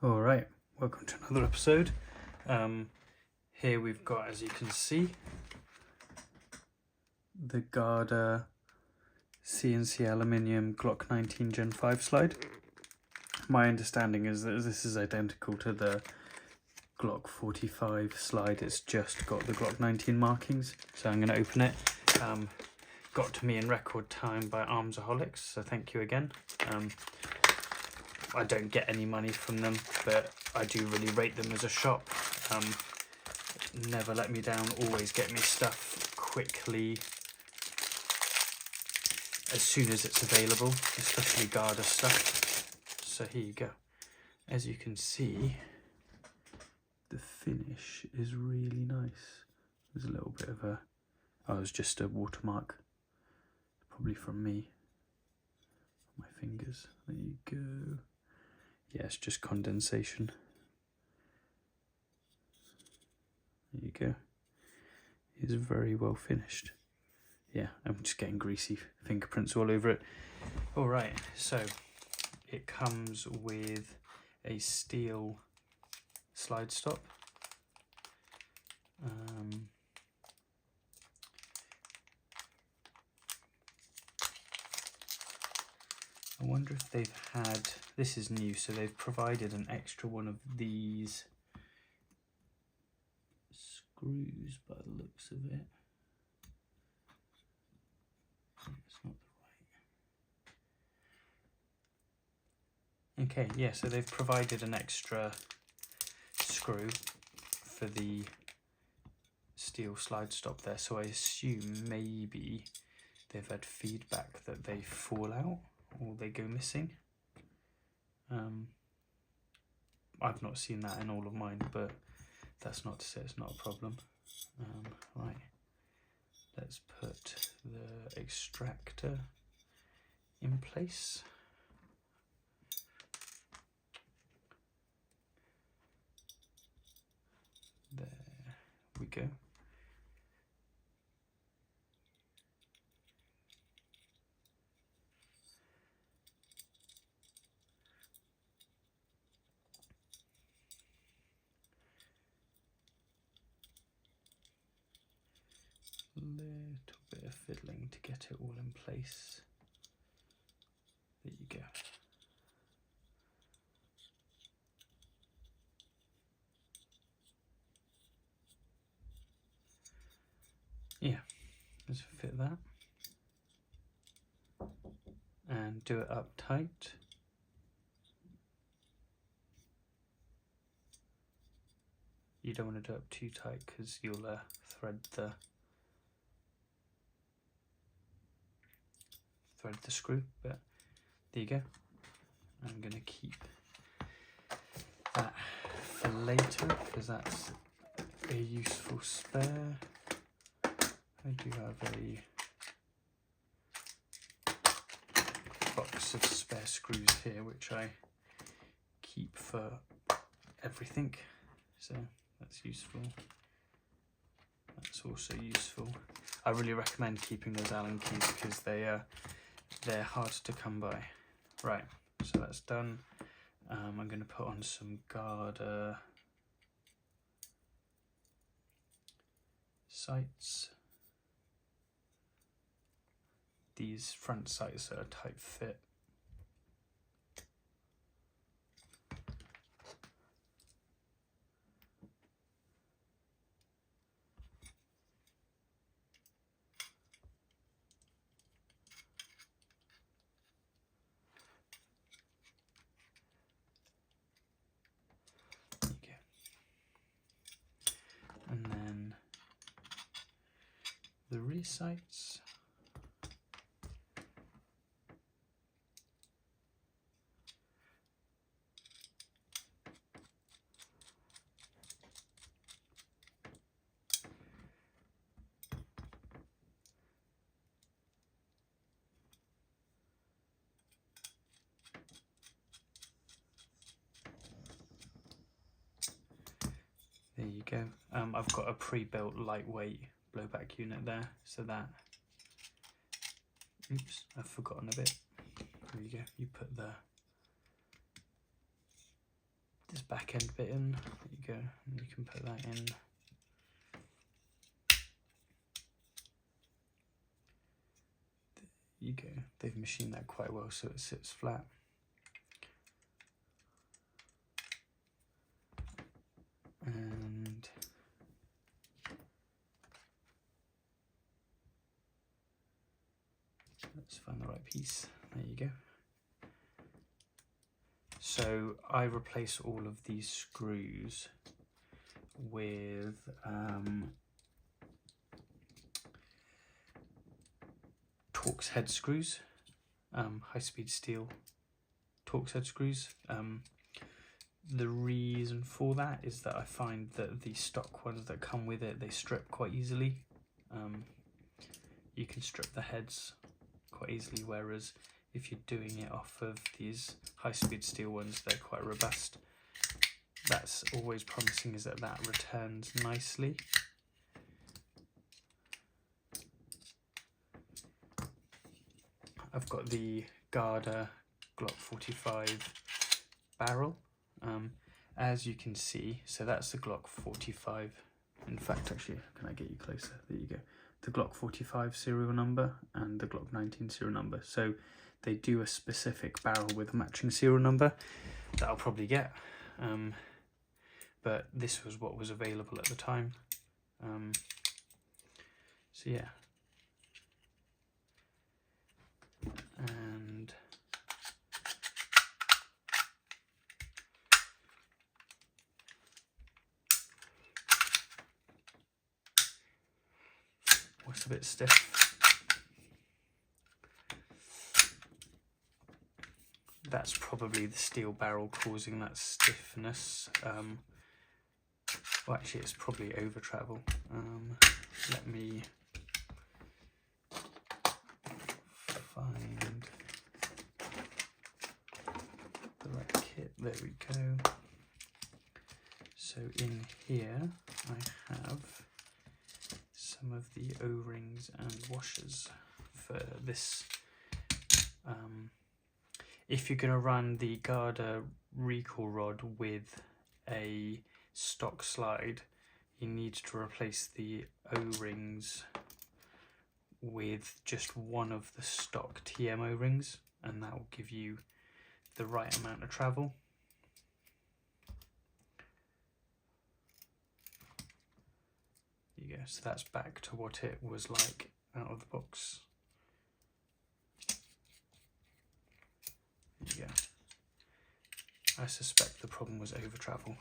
All right, welcome to another episode. Here we've got, as you can see, the Garda CNC aluminium Glock 19 Gen 5 slide. My understanding is that this is identical to the Glock 45 slide. It's just got the Glock 19 markings. So I'm going to open it. Got to me in record time by Armsaholics, so thank you again. I don't get any money from them, but I do really rate them as a shop. Never let me down, always get me stuff quickly as soon as it's available, especially Garda stuff. So here you go. As you can see, the finish is really nice. There's a little bit of a, it's just a watermark, probably from me. My fingers, there you go. Yeah, it's just condensation. There you go. It's very well finished. Yeah, I'm just getting greasy fingerprints all over it. All right, so it comes with a steel slide stop. I wonder if they've had, this is new, so they've provided an extra one of these screws by the looks of it. It's not the right. Okay, yeah, so they've provided an extra screw for the steel slide stop there, so I assume maybe they've had feedback that they fall out or they go missing. I've not seen that in all of mine, but that's not to say it's not a problem. Right, let's put the extractor in place. There we go. Little bit of fiddling to get it all in place. There you go. Yeah, let's fit that and do it up tight. You don't want to do it up too tight because you'll thread the screw, but there you go. I'm going to keep that for later because that's a useful spare. I do have a box of spare screws here which I keep for everything, so that's useful. That's also useful. I really recommend keeping those Allen keys because they're hard to come by. Right, so that's done. I'm going to put on some Garda sights. These front sights are a tight fit. And then the rear sights. There you go. I've got a pre-built lightweight blowback unit there, so that, oops, I've forgotten a bit. There you go, you put the this back end bit in. There you go, and you can put that in. There you go, they've machined that quite well so it sits flat. And let's find the right piece. There you go. So I replace all of these screws with Torx head screws, high-speed steel Torx head screws. The reason for that is that I find that the stock ones that come with it, they strip quite easily. You can strip the heads quite easily, whereas if you're doing it off of these high-speed steel ones, they're quite robust. That's always promising, is that that returns nicely. I've got the Garda Glock 45 barrel. As you can see, so that's the Glock 45. In fact, actually, can I get you closer? There you go. The Glock 45 serial number and the Glock 19 serial number. So they do a specific barrel with a matching serial number that I'll probably get. But this was what was available at the time. So yeah. And it's a bit stiff. That's probably the steel barrel causing that stiffness. Well, actually, it's probably over travel. Let me find the right kit. There we go. So in here, I have some of the O-rings and washers for this. If you're going to run the Garda recoil rod with a stock slide, you need to replace the O-rings with just one of the stock TM O-rings, and that will give you the right amount of travel. There you go, so that's back to what it was like out of the box. There you go. I suspect the problem was over travel.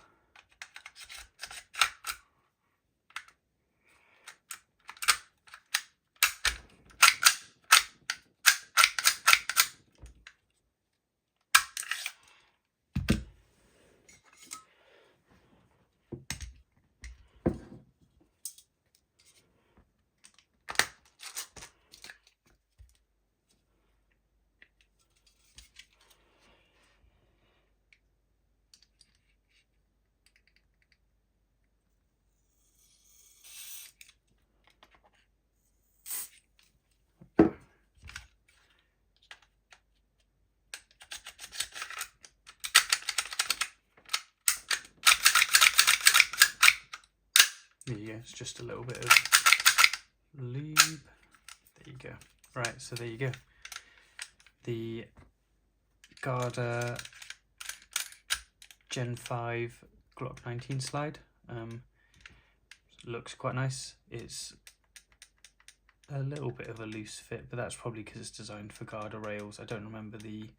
There you go, it's just a little bit of lube. There you go. Right, so there you go. The Garda Gen 5 Glock 19 slide. Looks quite nice. It's a little bit of a loose fit, but that's probably because it's designed for Garda rails. I don't remember the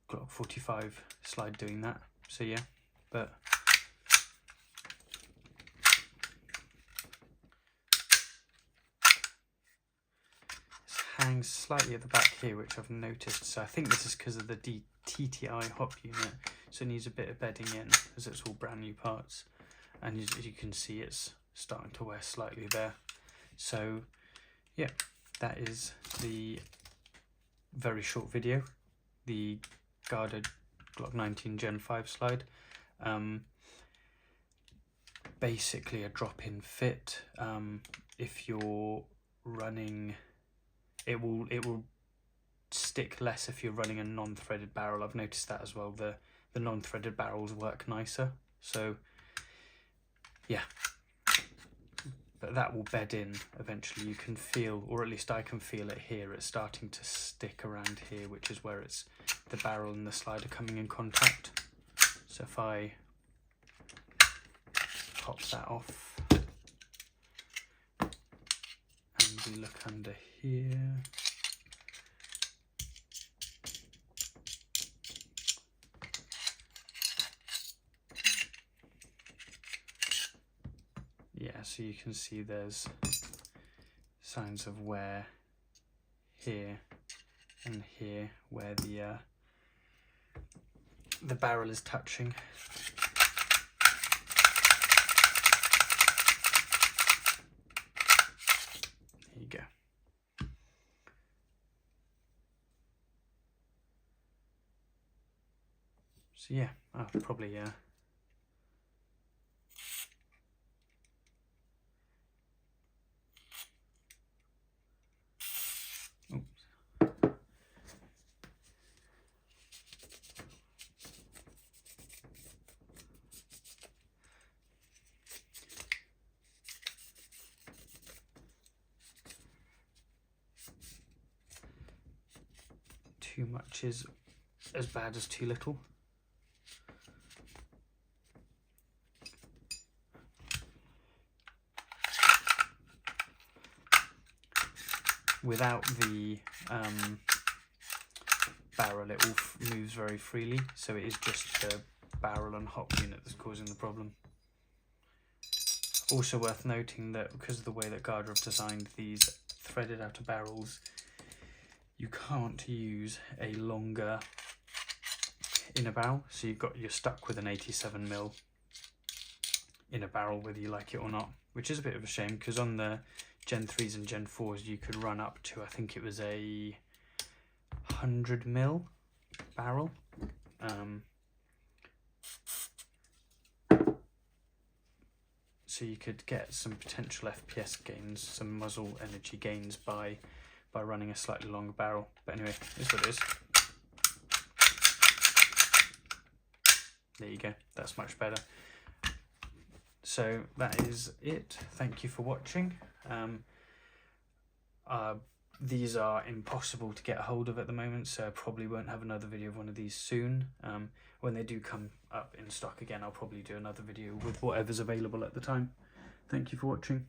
Glock 45 slide doing that. So yeah, but hangs slightly at the back here, which I've noticed. So I think this is because of the TTI hop unit, so it needs a bit of bedding in as it's all brand new parts, and as you can see, it's starting to wear slightly there. So yeah, that is the very short video, the Garda Glock 19 Gen 5 slide. Basically a drop-in fit. If you're running, it will stick less if you're running a non-threaded barrel. I've noticed that as well. The the non-threaded barrels work nicer. So yeah, but that will bed in eventually. You can feel, or at least I can feel it here, it's starting to stick around here, which is where it's the barrel and the slider coming in contact. So if I pop that off and we look under here, yeah, so you can see there's signs of wear here and here where the barrel is touching. There you go. So yeah, I'll probably too much is as bad as too little. Without the barrel, it all moves very freely, so it is just the barrel and hop unit that's causing the problem. Also worth noting that because of the way that Gardner have designed these threaded outer barrels, you can't use a longer inner barrel, so you're stuck with an 87mm inner barrel whether you like it or not, which is a bit of a shame, because on the Gen3s and Gen4s you could run up to, I think it was a 100mm barrel. So you could get some potential FPS gains, some muzzle energy gains by running a slightly longer barrel. But anyway, it's what it is. There you go, that's much better. So that is it. Thank you for watching. These are impossible to get a hold of at the moment, so I probably won't have another video of one of these soon. When they do come up in stock again, I'll probably do another video with whatever's available at the time. Thank you for watching.